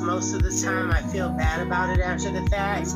most of the time I feel bad about it after the fact.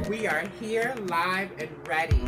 We are here live and ready.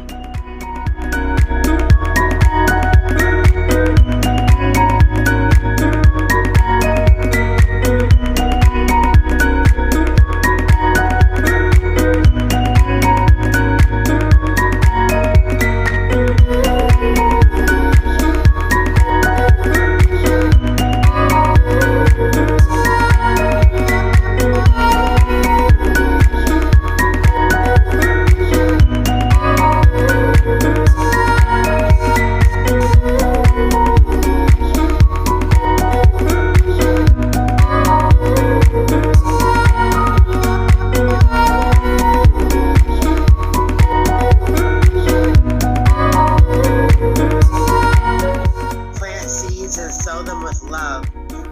Plant seeds and sow them with love.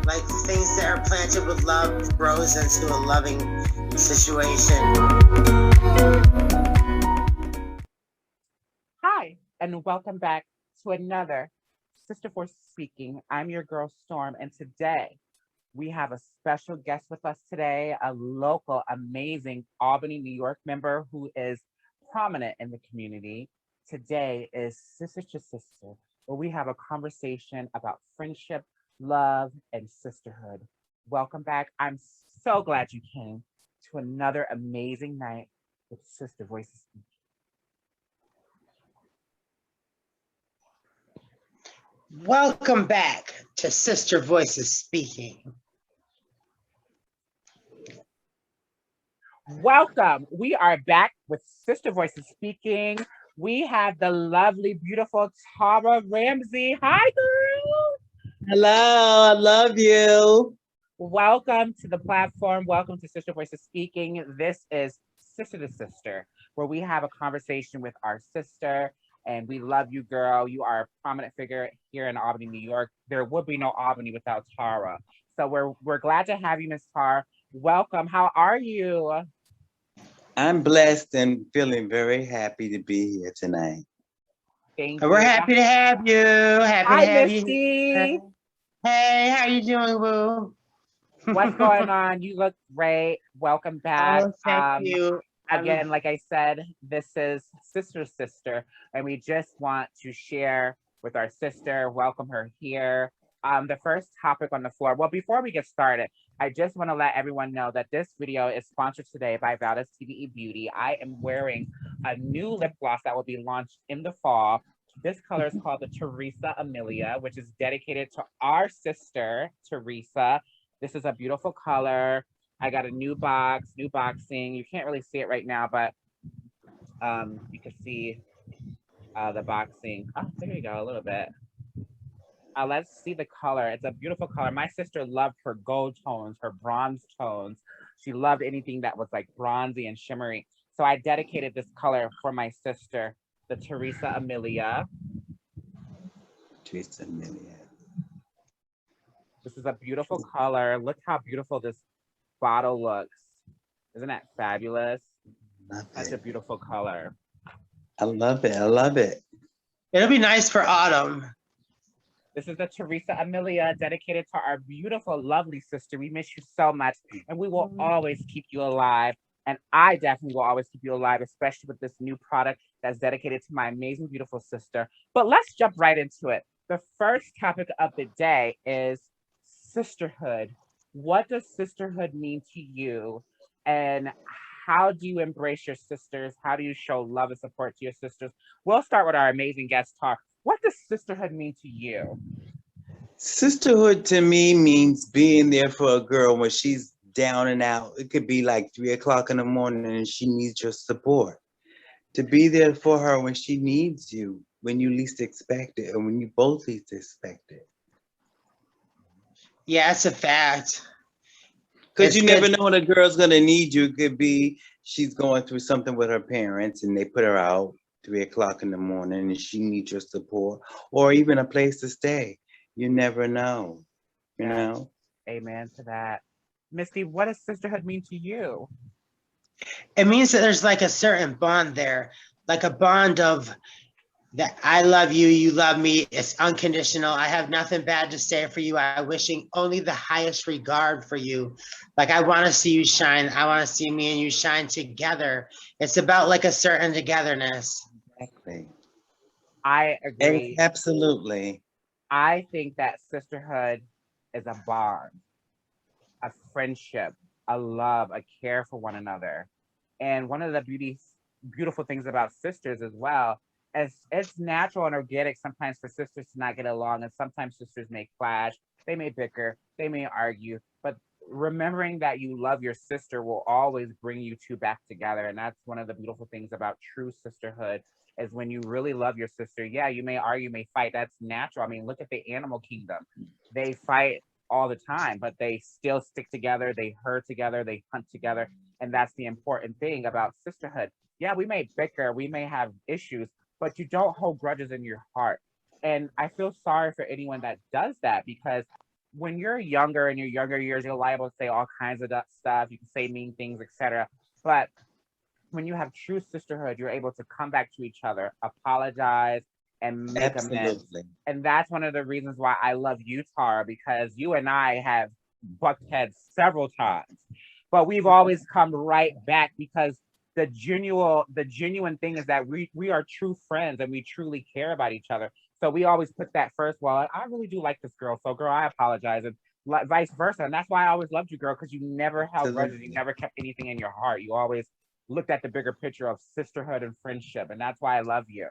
Like things that are planted with love grows into a loving situation. Hi, and welcome back to another Sister Voice Speaking. I'm your girl Storm, and today we have a special guest with us today, a local, amazing Albany, New York member who is prominent in the community. Today is SisterT2Sister, where we have a conversation about friendship, love, and sisterhood. Welcome back. I'm so glad you came to another amazing night with Sister Voices. Welcome back to Sister Voices Speaking. Welcome. We are back with Sister Voices Speaking. We have the lovely, beautiful Tara Ramsey. Hi, girl. Hello, I love you. Welcome to the platform. Welcome to Sister Voices Speaking. This is SisterT2Sister, where we have a conversation with our sister. And we love you, girl. You are a prominent figure here in Albany, New York. There would be no Albany without Tara. So we're glad to have you, Miss Tara. Welcome. How are you? I'm blessed and feeling very happy to be here tonight. Thank We're you. happy to have you. Happy Hi, to have Misty. you. Hey, how you doing, boo? What's going on? You look great. Welcome back. Oh, thank you. Again, like I said, this is SisterT2Sister, and we just want to share with our sister, welcome her here. The first topic on the floor. Well, before we get started, I just want to let everyone know that this video is sponsored today by Valdez TVE Beauty. I am wearing a new lip gloss that will be launched in the fall. This color is called the Teresa Amelia, which is dedicated to our sister, Teresa. This is a beautiful color. I got a new box, new boxing. You can't really see it right now, but you can see the boxing. Oh, there you go, a little bit. Let's see the color. It's a beautiful color. My sister loved her gold tones, her bronze tones. She loved anything that was like bronzy and shimmery. So I dedicated this color for my sister, the Teresa Amelia. Teresa Amelia. This is a beautiful color. Look how beautiful this bottle looks. Isn't that fabulous? Such a beautiful color. I love it. I love it. It'll be nice for autumn. This is the Teresa Amelia, dedicated to our beautiful, lovely sister. We miss you so much, and we will always keep you alive. And I definitely will always keep you alive, especially with this new product that's dedicated to my amazing, beautiful sister. But let's jump right into it. The first topic of the day is sisterhood. What does sisterhood mean to you? And how do you embrace your sisters? How do you show love and support to your sisters? We'll start with our amazing guest, Tar. What does sisterhood mean to you? Sisterhood to me means being there for a girl when she's down and out. It could be like 3 o'clock in the morning and she needs your support. To be there for her when she needs you, when you least expect it, and when you both least expect it. Yeah, it's a fact. Because you never know when a girl's gonna need you. It could be she's going through something with her parents and they put her out 3 o'clock in the morning and she needs your support or even a place to stay. You never know, you Yeah. know? Amen to that. Misty, what does sisterhood mean to you? It means that there's like a certain bond there, like a bond of that I love you, you love me. It's unconditional. I have nothing bad to say for you. I wishing only the highest regard for you. Like I want to see you shine. I want to see me and you shine together. It's about like a certain togetherness. Exactly. I agree. Absolutely. I think that sisterhood is a bond, a friendship, a love, a care for one another. And one of the beautiful things about sisters as well is it's natural and organic sometimes for sisters to not get along, and sometimes sisters may clash, they may bicker, they may argue, but remembering that you love your sister will always bring you two back together. And that's one of the beautiful things about true sisterhood is when you really love your sister. Yeah, you may argue, may fight. That's natural. I mean, look at the animal kingdom. They fight all the time, but they still stick together. They herd together. They hunt together. And that's the important thing about sisterhood. Yeah, we may bicker, we may have issues, but you don't hold grudges in your heart. And I feel sorry for anyone that does that because when you're younger, in your younger years, you're liable to say all kinds of stuff. You can say mean things, etc. But when you have true sisterhood, you're able to come back to each other, apologize, and make amends. Absolutely. And that's one of the reasons why I love you, Tara, because you and I have bucked heads several times, but we've always come right back because the genuine thing is that we are true friends and we truly care about each other. So we always put that first. Well, I really do like this girl, so girl, I apologize, and vice versa. And that's why I always loved you, girl, because you never held grudges, you Absolutely. never kept anything in your heart. You always looked at the bigger picture of sisterhood and friendship, and that's why I love you.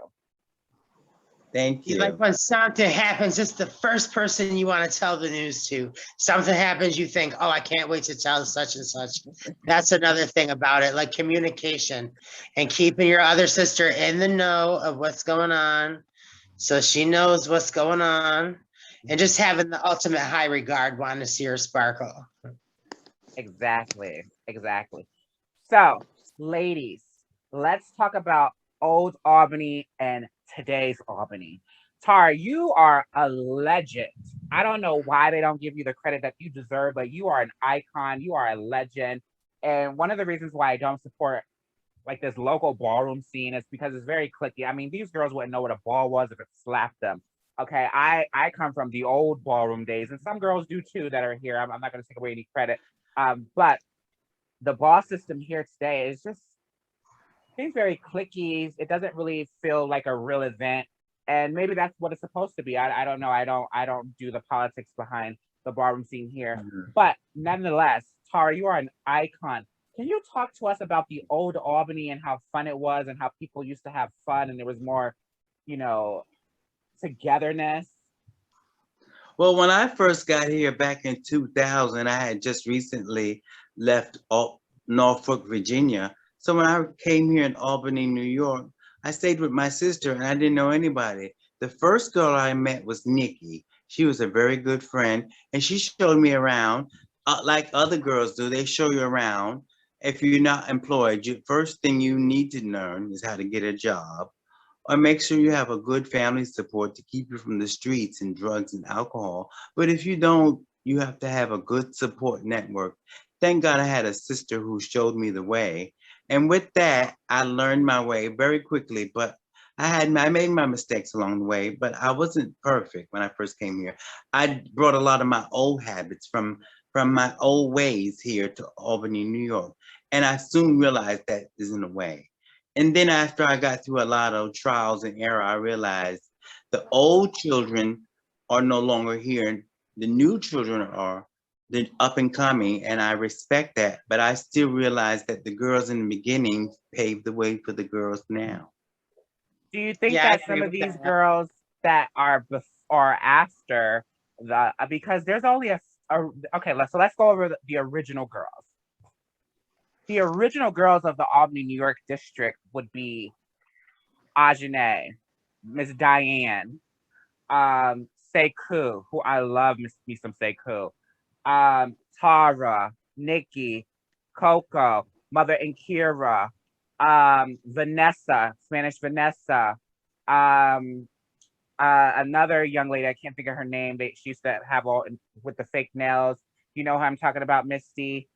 Thank You like you. when something happens, it's the first person you want to tell the news to. Something happens, you think, oh, I can't wait to tell such and such. That's another thing about it, like communication and keeping your other sister in the know of what's going on so she knows what's going on and just having the ultimate high regard, wanting to see her sparkle. Exactly, exactly. So, ladies, let's talk about old Albany and today's Albany. Tara, you are a legend. I don't know why they don't give you the credit that you deserve, but you are an icon. You are a legend. And one of the reasons why I don't support like this local ballroom scene is because it's very clicky. I mean, these girls wouldn't know what a ball was if it slapped them. Okay, I come from the old ballroom days, and some girls do too that are here. I'm not going to take away any credit. But the ball system here today is just seems very clicky. It doesn't really feel like a real event, and maybe that's what it's supposed to be. I don't know. I don't do the politics behind the ballroom scene here, Mhm. but nonetheless, Tara, you are an icon. Can you talk to us about the old Albany and how fun it was and how people used to have fun and there was more, you know, togetherness? Well, when I first got here back in 2000, I had just recently left Norfolk, Virginia. So when I came here in Albany, New York, I stayed with my sister and I didn't know anybody. The first girl I met was Nikki. She was a very good friend and she showed me around like other girls do. They show you around. If you're not employed, first thing you need to learn is how to get a job or make sure you have a good family support to keep you from the streets and drugs and alcohol. But if you don't, you have to have a good support network. Thank God I had a sister who showed me the way. And with that, I learned my way very quickly, but I made my mistakes along the way, but I wasn't perfect when I first came here. I brought a lot of my old habits from my old ways here to Albany, New York. And I soon realized that isn't a way. And then after I got through a lot of trials and error, I realized the old children are no longer here. The new children are the up and coming, and I respect that. But I still realize that the girls in the beginning paved the way for the girls now. Do you think Yeah, I that agree some of with these that. girls that are before or after the because there's only a okay, let's go over the original girls. The original girls of the Albany, New York district would be Ajane, Miss Diane, Sekou, who I love me some Sekou, Tara, Nikki, Coco. Mother and Kira, Vanessa, Spanish Vanessa, another young lady, I can't think of her name. She used to have all with the fake nails. You know who I'm talking about, Misty?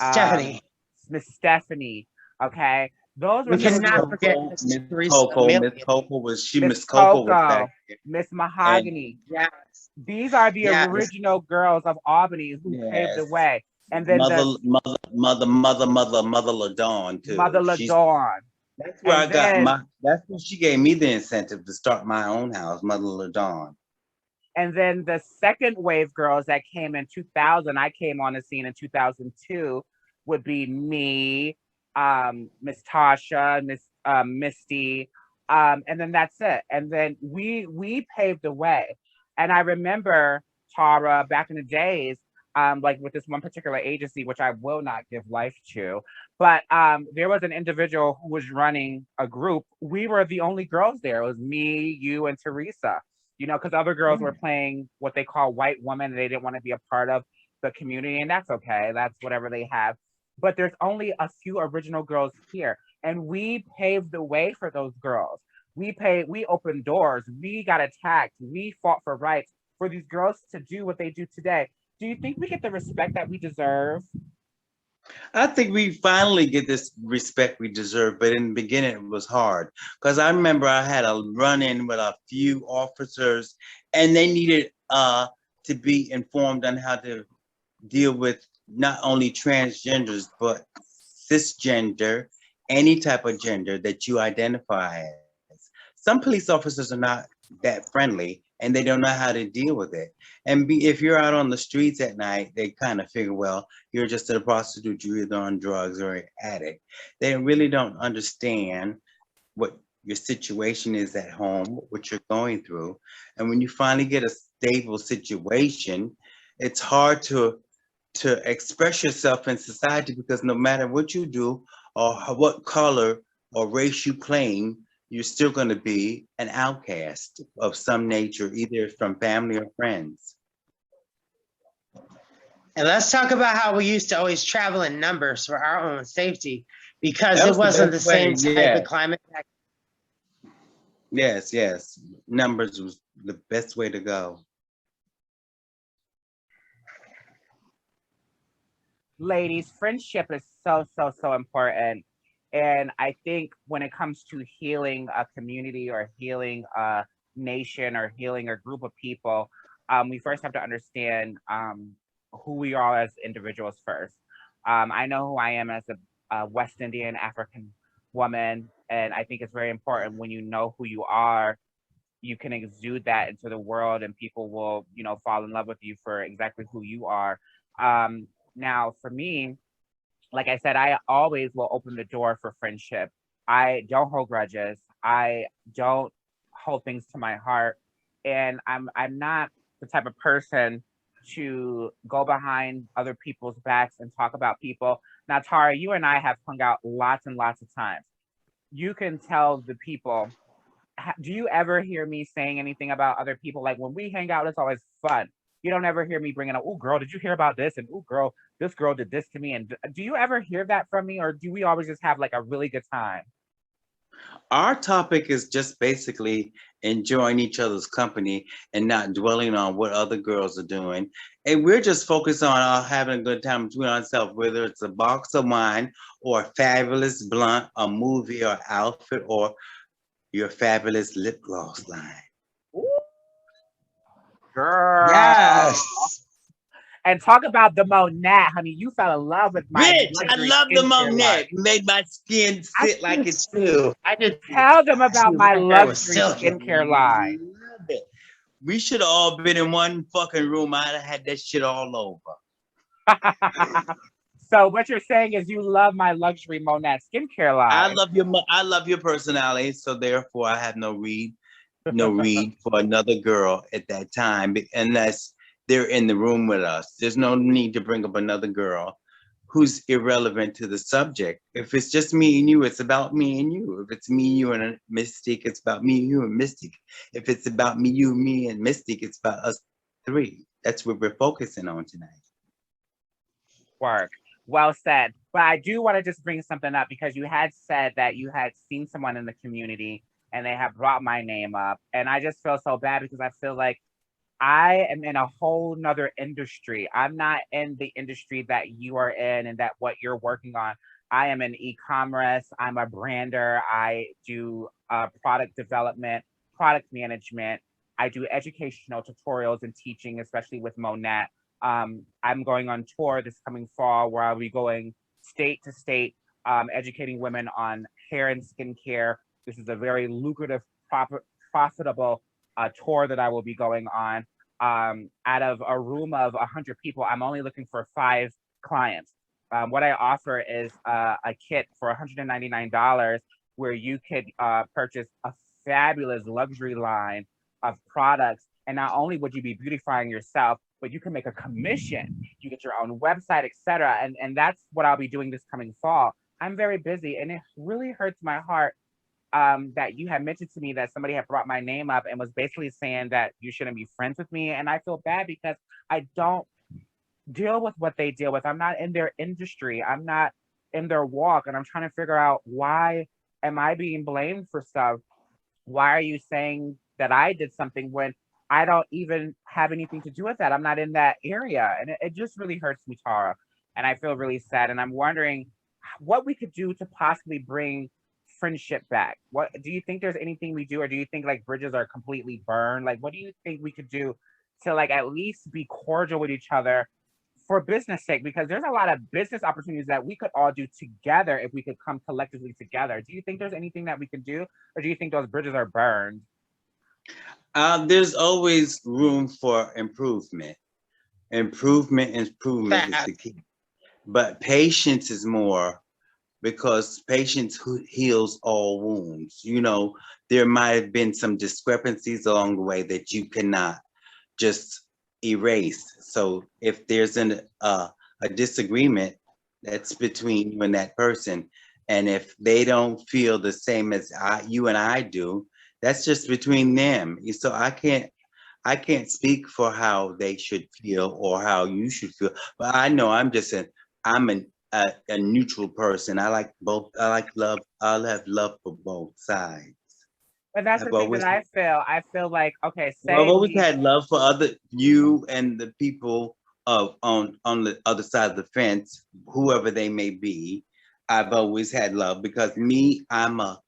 Stephanie. Miss Stephanie. Okay. Those were We some of cannot the forget Miss Teresa Coco. Miss Milligan. Coco was Miss back Coco, there. Miss And Mahogany. Yes, These are the yes. original girls of Albany who paved the yes, way. And then Mother, the Mother LaDawn Mother too. LaDawn. That's where I And got then that's when she gave me the incentive to start my own house, Mother LaDawn. the second wave girls that came in 2000, I came on the scene in 2002, would be me, Miss Tasha, Miss Misty, and then that's it. And then we paved the way. And I remember Tara back in the days, like with this one particular agency, which I will not give life to, but there was an individual who was running a group. We were the only girls there. It was me, you, and Teresa. You know, because other girls were playing what they call white woman, and they didn't want to be a part of the community, and that's okay. That's whatever they have. But there's only a few original girls here, and we paved the way for those girls. We opened doors, we got attacked, we fought for rights for these girls to do what they do today. Do you think we get the respect that we deserve? I think we finally get this respect we deserve, but in the beginning it was hard because I remember I had a run-in with a few officers, and they needed to be informed on how to deal with not only transgenders but cisgender, any type of gender that you identify as. Some police officers are not that friendly, and they don't know how to deal with it. And if you're out on the streets at night, they kind of figure, well, you're just a prostitute, you're either on drugs or an addict. They really don't understand what your situation is at home, what you're going through. And when you finally get a stable situation, it's hard to express yourself in society, because no matter what you do or what color or race you claim, you're still going to be an outcast of some nature, either from family or friends. And let's talk about how we used to always travel in numbers for our own safety, because That it was the wasn't the best way, same type yeah. of climate. Yes. Numbers was the best way to go. Ladies, friendship is so important. And I think when it comes to healing a community or healing a nation or healing a group of people, we first have to understand who we are as individuals first. I know who I am as a West Indian African woman, and I think it's very important when you know who you are, you can exude that into the world, and people will, fall in love with you for exactly who you are. Now, for me, like I said, I always will open the door for friendship. I don't hold grudges. I don't hold things to my heart, and I'm not the type of person to go behind other people's backs and talk about people. Now, Tara, you and I have hung out lots and lots of times. You can tell the people. Do you ever hear me saying anything about other people? Like when we hang out, it's always fun. You don't ever hear me bringing up, oh, girl, did you hear about this? And oh, girl, this girl did this to me. And do you ever hear that from me? Or do we always just have like a really good time? Our topic is just basically enjoying each other's company and not dwelling on what other girls are doing. And we're just focused on having a good time between ourselves, whether it's a box of wine or a fabulous blunt, a movie or outfit, or your fabulous lip gloss line. Ooh, girl. Yes. And talk about the Monat, honey. You fell in love with my Bitch, I luxury love the skincare line. Monet. Made my skin sit like it's too. I did. Tell them about my hair was luxury silky. skincare line. Love it. We should have all been in one fucking room. I'd have had that shit all over. So what you're saying is you love my luxury Monat skincare line. I love your personality. So therefore, I have no read for another girl at that time, unless they're in the room with us. There's no need to bring up another girl who's irrelevant to the subject. If it's just me and you, it's about me and you. If it's me, you, and a Mystic, it's about me, you, and Mystic. If it's about me, you, me, and Mystic, it's about us three. That's what we're focusing on tonight. Work. Well said. But I do want to just bring something up because you had said that you had seen someone in the community and they have brought my name up. And I just feel so bad because I feel like I am in a whole nother industry. I'm not in the industry that you are in and that what you're working on. I am in e-commerce. I'm a brander. I do product development, product management. I do educational tutorials and teaching, especially with Monat. I'm going on tour this coming fall where I'll be going state to state, educating women on hair and skincare. This is a very lucrative, profitable tour that I will be going on. Out of a room of 100 people, I'm only looking for 5 clients. What I offer is a kit for $199 where you could purchase a fabulous luxury line of products. And not only would you be beautifying yourself, but you can make a commission. You get your own website, etc. And that's what I'll be doing this coming fall. I'm very busy, and it really hurts my heart that you had mentioned to me that somebody had brought my name up and was basically saying that you shouldn't be friends with me. And I feel bad because I don't deal with what they deal with. I'm not in their industry. I'm not in their walk. And I'm trying to figure out, why am I being blamed for stuff? Why are you saying that I did something when I don't even have anything to do with that? I'm not in that area. And it just really hurts me, Tara. And I feel really sad. And I'm wondering what we could do to possibly bring friendship back. What do you think there's anything we do, or do you think like bridges are completely burned? Like, what do you think we could do to like at least be cordial with each other for business sake? Because there's a lot of business opportunities that we could all do together if we could come collectively together. Do you think there's anything that we can do, or do you think those bridges are burned? There's always room for improvement. Improvement is the key. But patience is more, because patience heals all wounds. You know, there might have been some discrepancies along the way that you cannot just erase. So if there's a disagreement, that's between you and that person. And if they don't feel the same as you and I do, that's just between them. So I can't speak for how they should feel or how you should feel. But I know I'm a neutral person. I like both. I like love. I'll have love for both sides. But that's I've the thing always, that I feel. I feel like, okay, I've always had love for you and the people on the other side of the fence, whoever they may be. I've always had love because I'm a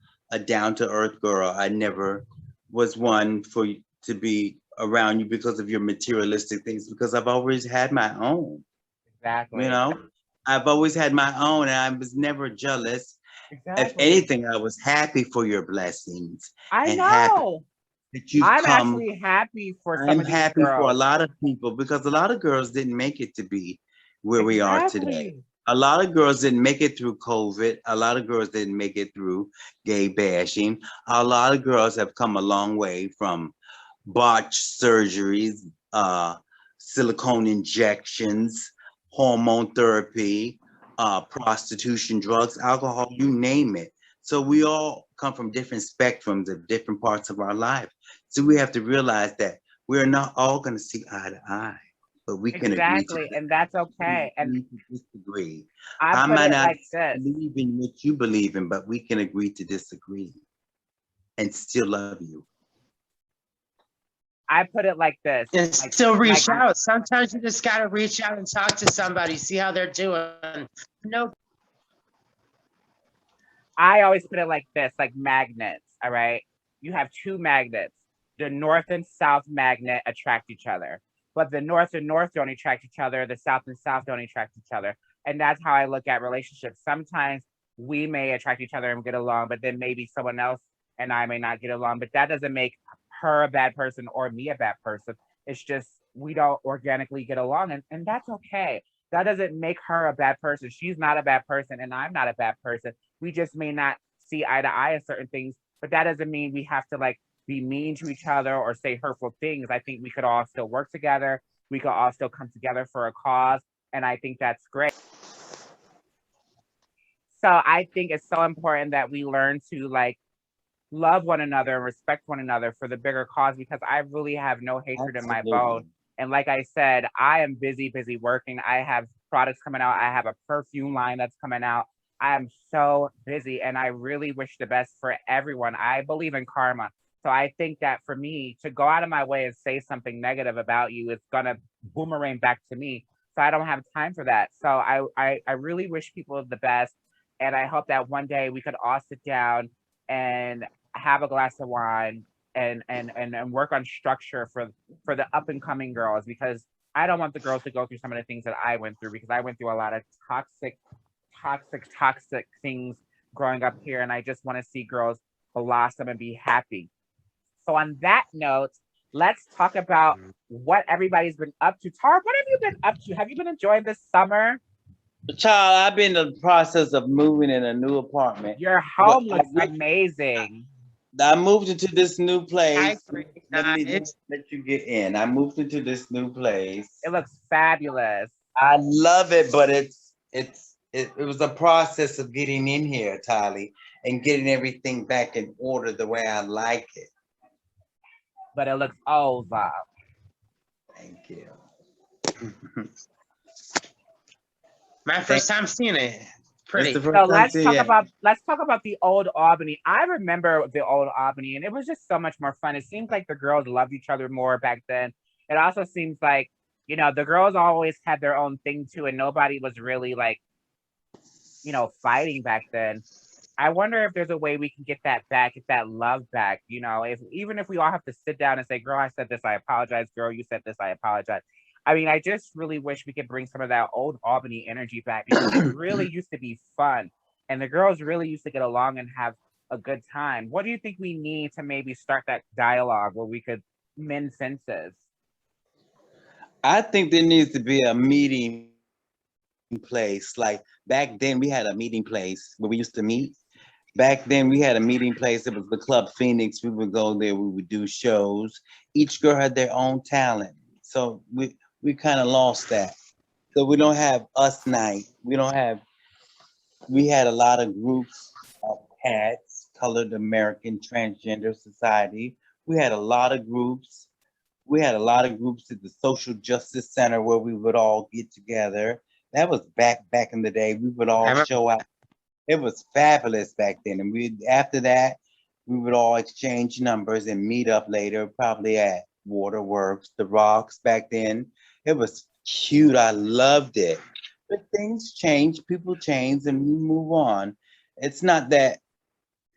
down to earth girl. I never was one to be around you because of your materialistic things, because I've always had my own. Exactly. You know, I've always had my own, and I was never jealous. Exactly. If anything, I was happy for your blessings. I and know. Happy that you've I'm come. actually happy for some I'm of these happy girls. for a lot of people, because a lot of girls didn't make it to be where we are today. A lot of girls didn't make it through COVID. A lot of girls didn't make it through gay bashing. A lot of girls have come a long way from botched surgeries, silicone injections, hormone therapy, prostitution, drugs, alcohol, you name it. So we all come from different spectrums of different parts of our life. So we have to realize that we're not all going to see eye to eye, but we can agree to and that's okay. And disagree. I might not like this. believe in what you believe in, but we can agree to disagree and still love you. I put it like this. And still reach out. Sometimes you just got to reach out and talk to somebody, see how they're doing. No. I always put it like this, like magnets, all right? You have 2 magnets. The north and south magnet attract each other, but the north and north don't attract each other. The south and south don't attract each other. And that's how I look at relationships. Sometimes we may attract each other and get along, but then maybe someone else and I may not get along, but that doesn't make her a bad person or me a bad person. It's just we don't organically get along, and that's okay. That doesn't make her a bad person. She's not a bad person, and I'm not a bad person. We just may not see eye to eye on certain things, but that doesn't mean we have to like be mean to each other or say hurtful things. I think we could all still work together. We could all still come together for a cause, and I think that's great. So I think it's so important that we learn to like love one another and respect one another for the bigger cause, because I really have no hatred in my bone. And like I said, I am busy working. I have products coming out. I have a perfume line that's coming out. I'm so busy and I really wish the best for everyone. I believe in karma. So I think that for me to go out of my way and say something negative about you, it's gonna boomerang back to me. So I don't have time for that. So I really wish people the best. And I hope that one day we could all sit down and have a glass of wine and work on structure for the up and coming girls, because I don't want the girls to go through some of the things that I went through, because I went through a lot of toxic things growing up here. And I just want to see girls blossom and be happy. So on that note, let's talk about what everybody's been up to. Tara, what have you been up to? Have you been enjoying this summer? Child, I've been in the process of moving in a new apartment. Your home looks amazing. I moved into this new place. Hi, Let me guys. let you get in. I moved into this new place. It looks fabulous. I love it, but it was a process of getting in here, Tali, and getting everything back in order the way I like it. But it looks over. Thank you. My first time seeing it. Pretty. It's the first So time let's talk about the old Albany. I remember the old Albany, and it was just so much more fun. It seems like the girls loved each other more back then. It also seems like, you know, the girls always had their own thing too, and nobody was really like, you know, fighting back then. I wonder if there's a way we can get that back, get that love back. You know, even if we all have to sit down and say, "Girl, I said this, I apologize. Girl, you said this, I apologize." I mean, I just really wish we could bring some of that old Albany energy back, because it really used to be fun. And the girls really used to get along and have a good time. What do you think we need to maybe start that dialogue where we could mend fences? I think there needs to be a meeting place. Like back then, we had a meeting place where we used to meet. Back then, we had a meeting place. It was the Club Phoenix. We would go there. We would do shows. Each girl had their own talent. So we kind of lost that. So we don't have us night. We had a lot of groups of cats, Colored American Transgender Society. We had a lot of groups. We had a lot of groups at the Social Justice Center where we would all get together. That was back in the day. We would all show up. It was fabulous back then. And after that, we would all exchange numbers and meet up later, probably at Waterworks, The Rocks back then. It was cute. I loved it. But things change, people change, and we move on. It's not that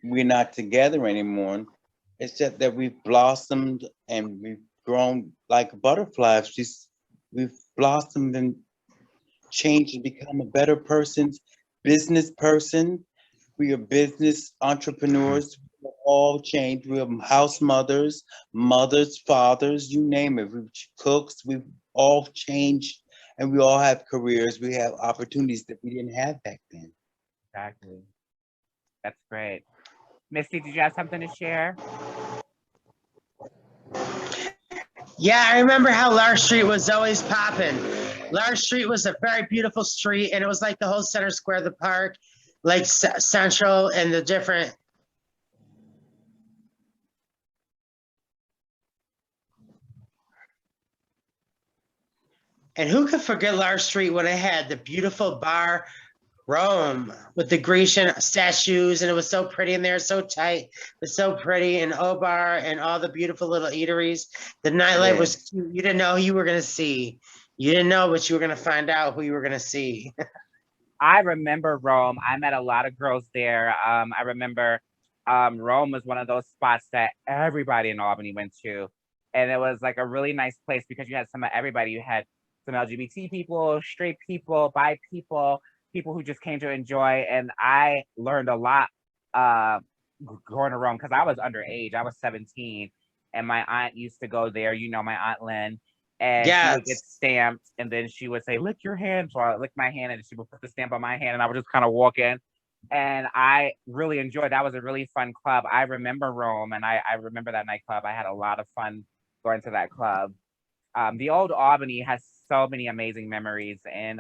we're not together anymore. It's just that we've blossomed and we've grown like butterflies. We've blossomed and changed and become a better person, business person. We are business entrepreneurs. We've all changed. We are house mothers, fathers, you name it. We've cooks. We've all changed, and we all have careers. We have opportunities that we didn't have back then. Exactly. That's great. Misty, did you have something to share? Yeah, I remember how Large Street was always popping. Large Street was a very beautiful street, and it was like the whole center square of the park, like Central and the different. And who could forget Large Street when it had the beautiful bar Rome with the Grecian statues, and it was so pretty in there, so tight, it was so pretty, and Obar and all the beautiful little eateries. The nightlife was cute. You didn't know who you were gonna see. You didn't know, but you were gonna find out who you were gonna see. I remember Rome. I met a lot of girls there. I remember Rome was one of those spots that everybody in Albany went to. And it was like a really nice place because you had some of everybody. You had some LGBT people, straight people, bi people, people who just came to enjoy. And I learned a lot going to Rome because I was underage. I was 17. And my aunt used to go there, you know, my Aunt Lynn. And she would get stamped, and then she would say, lick your hand. So I licked my hand, and she would put the stamp on my hand, and I would just kind of walk in. And I really enjoyed that. Was a really fun club. I remember Rome, and I remember that nightclub. I had a lot of fun going to that club. The old Albany has so many amazing memories. And,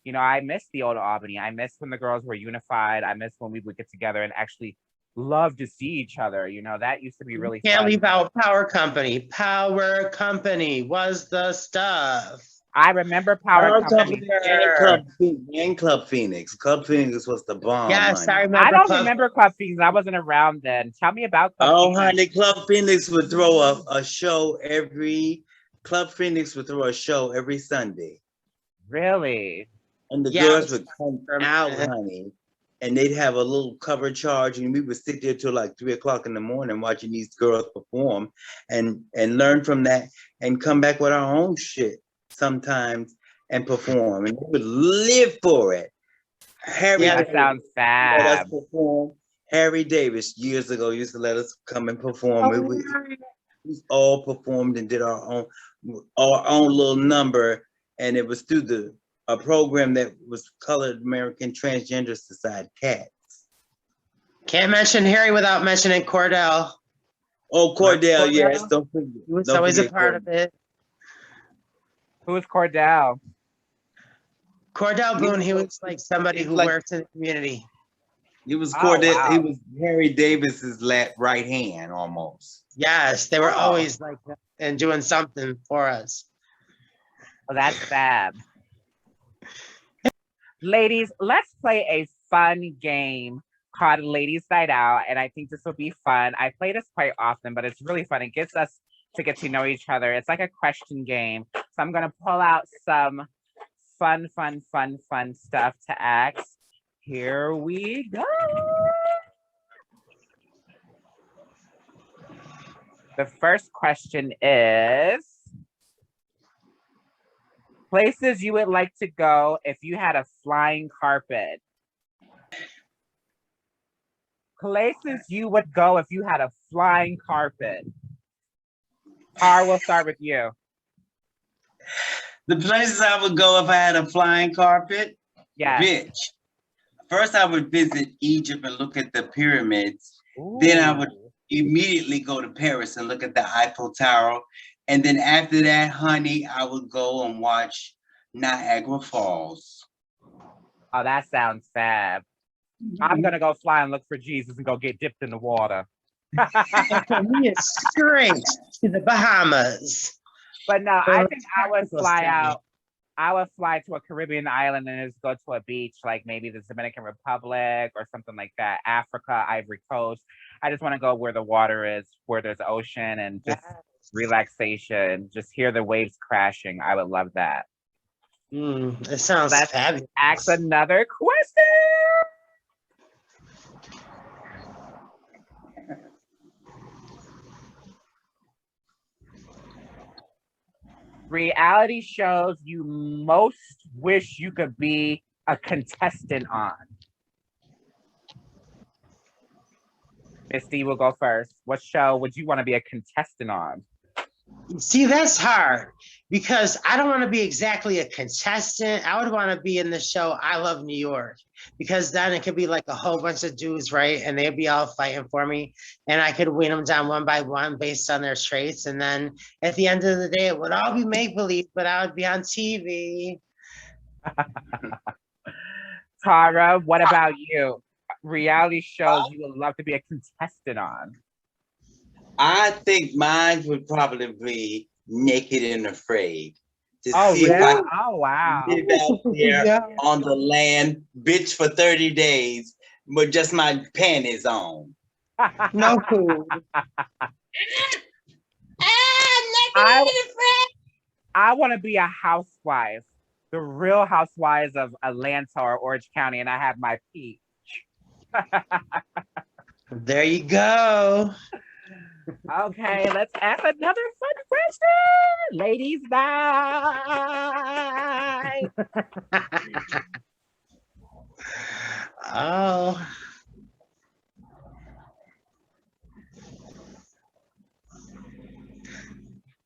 you know, I miss the old Albany. I miss when the girls were unified. I miss when we would get together and actually love to see each other. You know, that used to be really fun. Can't leave out Power Company. Power Company was the stuff. I remember Power And Company. Club Phoenix. Club Phoenix was the bomb, Yes, I honey. remember. I don't Club. remember Club Phoenix. I wasn't around then. Tell me about Club Oh, Phoenix. honey, Club Phoenix would throw a show every. Club Phoenix would throw a show every Sunday, Really? and the Yeah, girls would come for a out, minute. honey, and they'd have a little cover charge, and we would sit there till like 3 o'clock in the morning watching these girls perform, and learn from that, and come back with our own shit sometimes and perform, and we would live for it. Harry Yeah, That Davis sounds let us fab. perform. Harry Davis years ago used to let us come and perform. Oh, We all performed and did our own little number, and it was through a program that was Colored American Transgender Society, CAT. can't mention Harry without mentioning Cordell. Oh, Cordell, Cordell? yes, don't forget. He was Don't always a forget part of it. Who's Cordell? Cordell Boone, he was like somebody He's who like- worked in the community. He was Oh, Cordell. wow. He was Harry Davis's right hand almost. Yes, they were Oh. always like and doing something for us. Well, that's fab. Ladies, let's play a fun game called Ladies Night Out, and I think this will be fun. I play this quite often, but it's really fun. It gets us to get to know each other. It's like a question game. So I'm gonna pull out some fun stuff to ask. Here we go. The first question is, places you would like to go if you had a flying carpet. Places you would go if you had a flying carpet. Tar, we'll start with you. The places I would go if I had a flying carpet, Yes. bitch. First, I would visit Egypt and look at the pyramids. Then I would immediately go to Paris and look at the Eiffel Tower. And then after that, honey, I would go and watch Niagara Falls. Oh, that sounds fab. I'm gonna go fly and look for Jesus and go get dipped in the water. And for me, it's straight to the Bahamas. But no, I think I would Tropical fly setting. out. I would fly to a Caribbean island and just go to a beach, like maybe the Dominican Republic or something like that. Africa, Ivory Coast. I just want to go where the water is, where there's ocean and just relaxation. Just hear the waves crashing. I would love that. It sounds Let's fabulous. Ask another question. Reality shows you most wish you could be a contestant on. Misty will go first. What show would you want to be a contestant on? See, that's hard because I don't want to be exactly a contestant. I would want to be in the show I Love New York because then it could be like a whole bunch of dudes, right? And they'd be all fighting for me and I could win them down one by one based on their traits. And then at the end of the day, it would all be make-believe, but I would be on TV. Tara, what about you? Reality shows you would love to be a contestant on. I think mine would probably be Naked and Afraid. To Oh, see if really? I Oh, wow. live out there Yeah. on the land, bitch, for 30 days with just my panties on. No food. I want to be a housewife, the real housewives of Atlanta or Orange County, and I have my peach. There you go. Okay, let's ask another fun question. Ladies' night. Oh.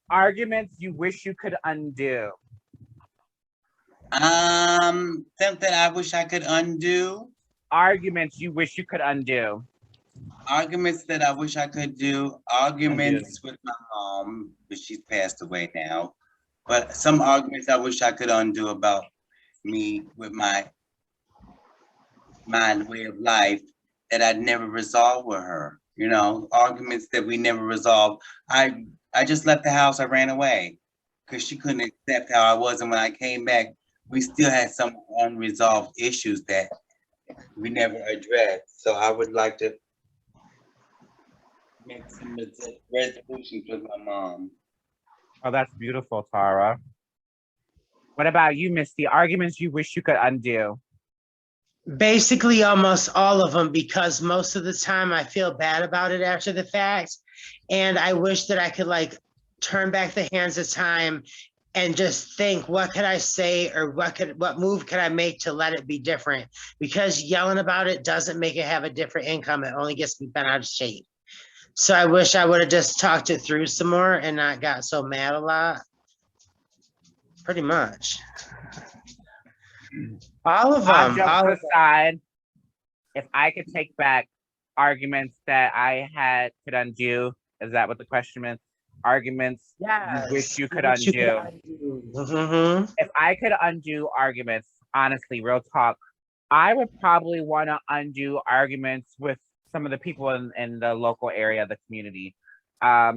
Arguments you wish you could undo. Something I wish I could undo. Arguments you wish you could undo. Arguments that I wish I could do. Arguments with my mom, but she's passed away now. But some arguments I wish I could undo about me with my mind, way of life that I'd never resolved with her. You know, arguments that we never resolved. I just left the house. I ran away. because she couldn't accept how I was. And when I came back, we still had some unresolved issues that we never addressed. So I would like to make some resolutions with my mom. Oh, that's beautiful, Tara. What about you, Misty? Arguments you wish you could undo? Basically, almost all of them, because most of the time I feel bad about it after the fact. And I wish that I could like turn back the hands of time and just think, what could I say, or what move could I make to let it be different? Because yelling about it doesn't make it have a different income. It only gets me bent out of shape. So I wish I would have just talked it through some more and not got so mad a lot. Pretty much. All of them. Jokes aside, if I could take back arguments that I could undo, is that what the question is? Arguments you wish you could undo. If I could undo arguments, honestly, real talk, I would probably want to undo arguments with some of the people in the local area, the community. I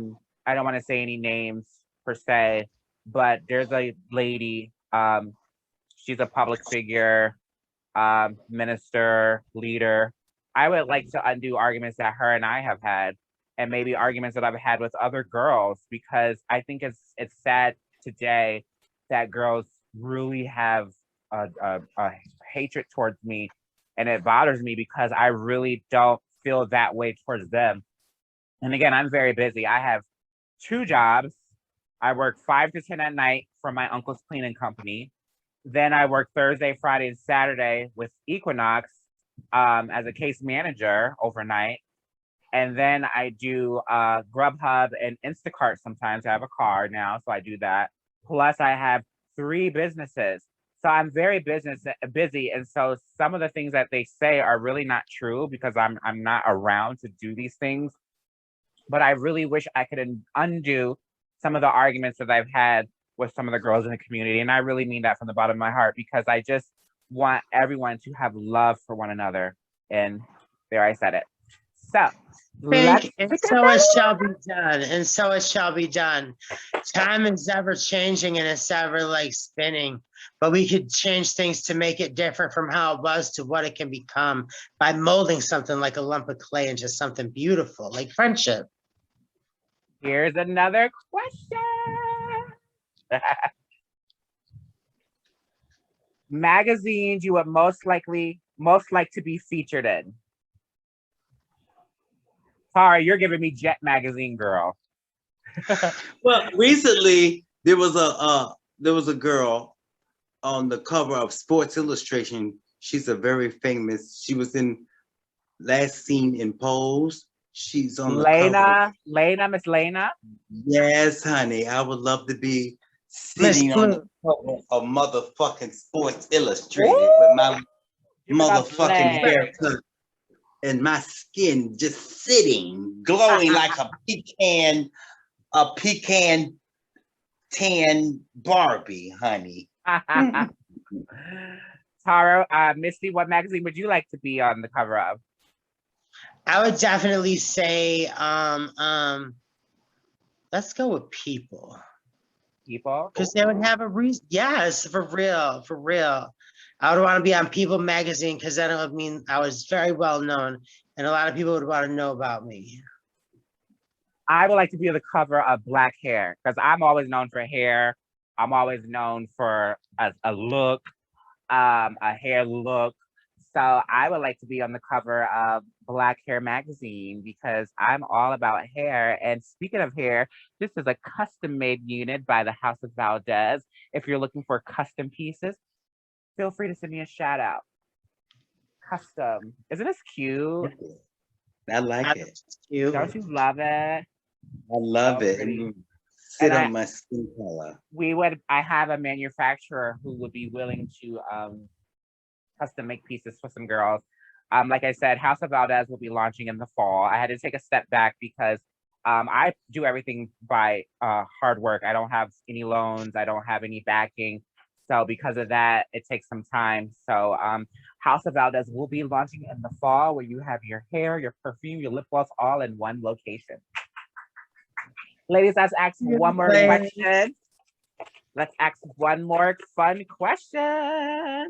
don't want to say any names per se, but there's a lady, she's a public figure, minister, leader. I would like to undo arguments that her and I have had, and maybe arguments that I've had with other girls, because I think it's sad today that girls really have a hatred towards me, and it bothers me because I really don't feel that way towards them. And again, I'm very busy. I have 2 jobs. I work 5 to 10 at night for my uncle's cleaning company. Then I work Thursday, Friday, and Saturday with Equinox as a case manager overnight. And then I do Grubhub and Instacart sometimes. I have a car now, so I do that. Plus, I have 3 businesses. So I'm very busy. And so some of the things that they say are really not true because I'm not around to do these things. But I really wish I could undo some of the arguments that I've had with some of the girls in the community. And I really mean that from the bottom of my heart, because I just want everyone to have love for one another. And there, I said it. So, and so it shall be done. And so it shall be done. Time is ever changing and it's ever like spinning, but we could change things to make it different from how it was to what it can become by molding something like a lump of clay into something beautiful, like friendship. Here's another question. Magazines you would most like to be featured in? Sorry, you're giving me Jet Magazine, girl. Well, recently there was a girl on the cover of Sports Illustration. She's a very famous. She was in Last Seen in Pose. She's on the cover. Miss Lena. Yes, honey. I would love to be sitting on the cover of motherfucking Sports Illustrated with my motherfucking haircut and my skin just sitting, glowing like a pecan tan Barbie, honey. Tara, Misty, what magazine would you like to be on the cover of? I would definitely say, let's go with People. People? Because they would have a reason. Yes, for real, for real. I would want to be on People magazine because that would mean I was very well known and a lot of people would want to know about me. I would like to be on the cover of Black Hair because I'm always known for hair. I'm always known for a look, a hair look. So I would like to be on the cover of Black Hair magazine because I'm all about hair. And speaking of hair, this is a custom made unit by the House of Valdez. If you're looking for custom pieces, feel free to send me a shout out. Custom. Isn't this cute? I like it. Cute. Don't you love it? I love it. Sit on my skin color. I have a manufacturer who would be willing to custom make pieces for some girls. Like I said, House of Valdez will be launching in the fall. I had to take a step back because I do everything by hard work. I don't have any loans. I don't have any backing. So because of that, it takes some time. So House of Valdez will be launching in the fall where you have your hair, your perfume, your lip gloss all in one location. Ladies, let's ask one more question. Let's ask one more fun question.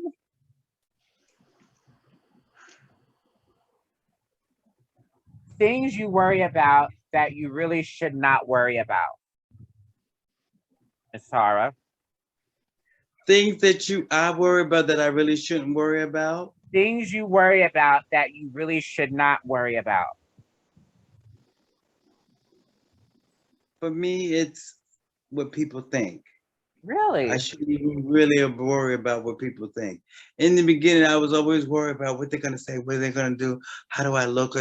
Things you worry about that you really should not worry about. Miss Tara. Things that I worry about that I really shouldn't worry about. Things you worry about that you really should not worry about. For me, it's what people think. Really? I shouldn't even really worry about what people think. In the beginning, I was always worried about what they're gonna say, what are they gonna do, how do I look,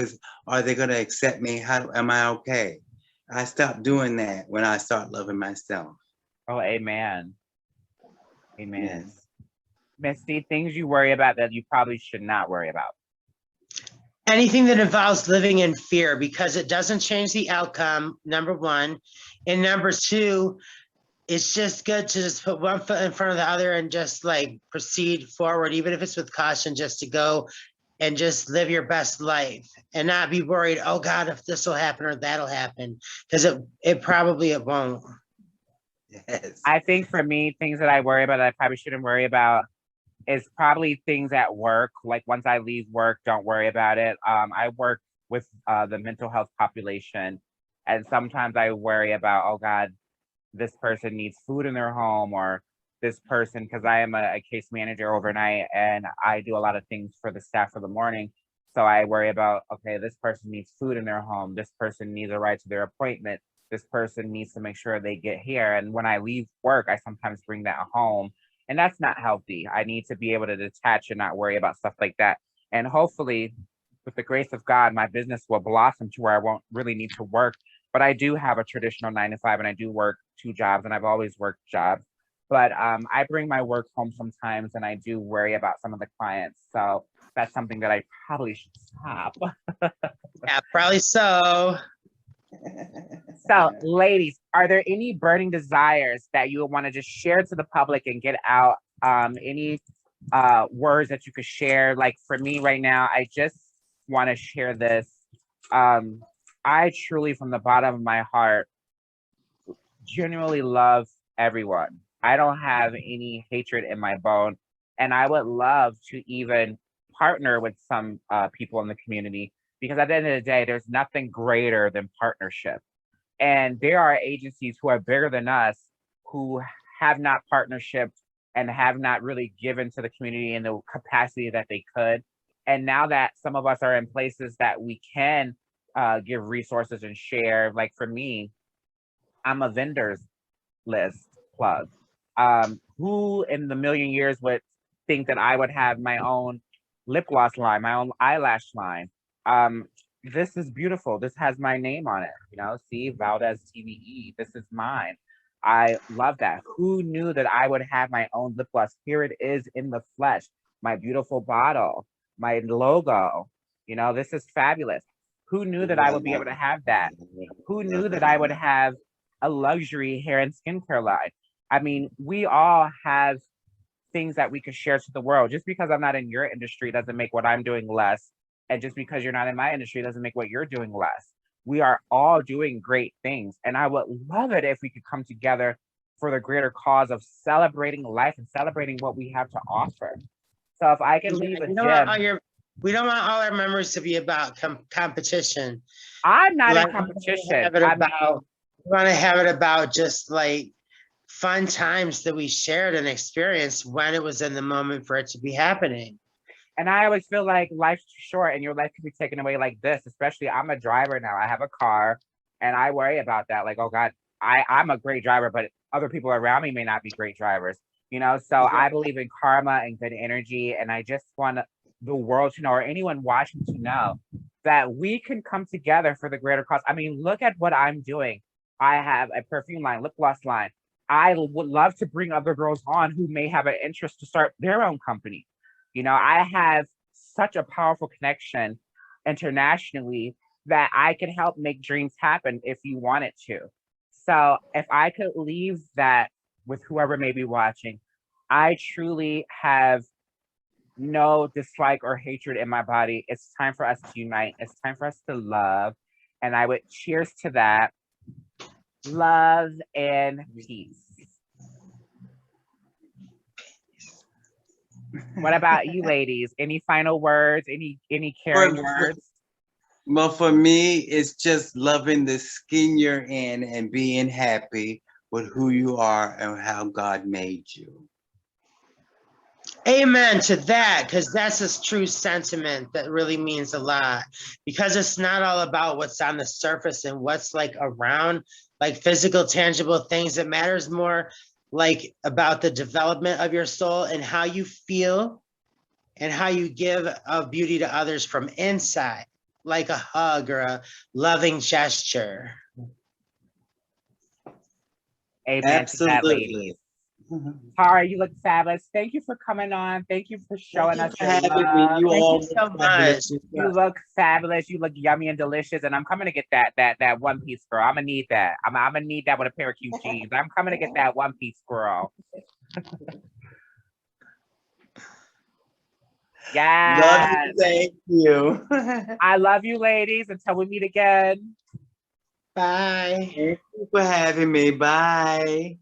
are they gonna accept me, am I okay? I stopped doing that when I start loving myself. Oh, amen. Amen. Yes. Misty, things you worry about that you probably should not worry about. Anything that involves living in fear, because it doesn't change the outcome, number one. And number two, it's just good to just put one foot in front of the other and just like proceed forward, even if it's with caution, just to go and just live your best life and not be worried, oh God, if this will happen or that'll happen, because it probably won't. Yes. I think for me, things that I worry about that I probably shouldn't worry about is probably things at work. Like once I leave work, don't worry about it. I work with the mental health population, and sometimes I worry about, oh God, this person needs food in their home, or this person, because I am a case manager overnight and I do a lot of things for the staff for the morning. So I worry about, okay, this person needs food in their home. This person needs a ride to their appointment. This person needs to make sure they get here. And when I leave work, I sometimes bring that home. And that's not healthy. I need to be able to detach and not worry about stuff like that. And hopefully, with the grace of God, my business will blossom to where I won't really need to work. But I do have a traditional 9 to 5 and I do work 2 jobs, and I've always worked jobs. But I bring my work home sometimes and I do worry about some of the clients. So that's something that I probably should stop. Yeah, probably so. So, ladies, are there any burning desires that you want to just share to the public and get out? Any words that you could share? Like for me right now, I just want to share this. I truly, from the bottom of my heart, genuinely love everyone. I don't have any hatred in my bone. And I would love to even partner with some people in the community, because at the end of the day, there's nothing greater than partnership. And there are agencies who are bigger than us who have not partnershiped and have not really given to the community in the capacity that they could. And now that some of us are in places that we can give resources and share, like for me, I'm a vendors list plug. Who in the million years would think that I would have my own lip gloss line, my own eyelash line? This is beautiful. This has my name on it. You know, see, Valdez TVE. This is mine. I love that. Who knew that I would have my own lip gloss? Here it is in the flesh. My beautiful bottle, my logo. You know, this is fabulous. Who knew that I would be able to have that? Who knew that I would have a luxury hair and skincare line? I mean, we all have things that we could share to the world. Just because I'm not in your industry doesn't make what I'm doing less. And just because you're not in my industry doesn't make what you're doing less. We are all doing great things. And I would love it if we could come together for the greater cause of celebrating life and celebrating what we have to offer. So if I can leave a gem. We don't want all our members to be about competition. I'm not in competition. We want to have it about just like fun times that we shared and experienced when it was in the moment for it to be happening. And I always feel like life's too short and your life can be taken away like this, especially I'm a driver now. I have a car and I worry about that. Like, oh God, I'm a great driver, but other people around me may not be great drivers, you know? So I believe in karma and good energy. And I just want the world to know, or anyone watching to know, that we can come together for the greater cause. I mean, look at what I'm doing. I have a perfume line, lip gloss line. I would love to bring other girls on who may have an interest to start their own company. You know, I have such a powerful connection internationally that I can help make dreams happen if you want it to. So if I could leave that with whoever may be watching, I truly have no dislike or hatred in my body. It's time for us to unite. It's time for us to love. And I would cheers to that. Love and peace. What about you ladies? Any final words? Any caring words? Well, for me, it's just loving the skin you're in and being happy with who you are and how God made you. Amen to that, because that's a true sentiment that really means a lot. Because it's not all about what's on the surface and what's like around, like physical, tangible things. It matters more like about the development of your soul and how you feel and how you give of beauty to others from inside, like a hug or a loving gesture. Amen to that, Absolutely. ladies. Tara, you look fabulous. Thank you for coming on. Thank you for showing us for your having me. love. You Thank all you so look fabulous. much. You look fabulous. You look yummy and delicious. And I'm coming to get that one piece, girl. I'm gonna need that. I'm gonna need that with a pair of cute jeans. I'm coming to get that one piece, girl. Yes. Love you. Thank you. I love you, ladies. Until we meet again. Bye. Thank you for having me. Bye.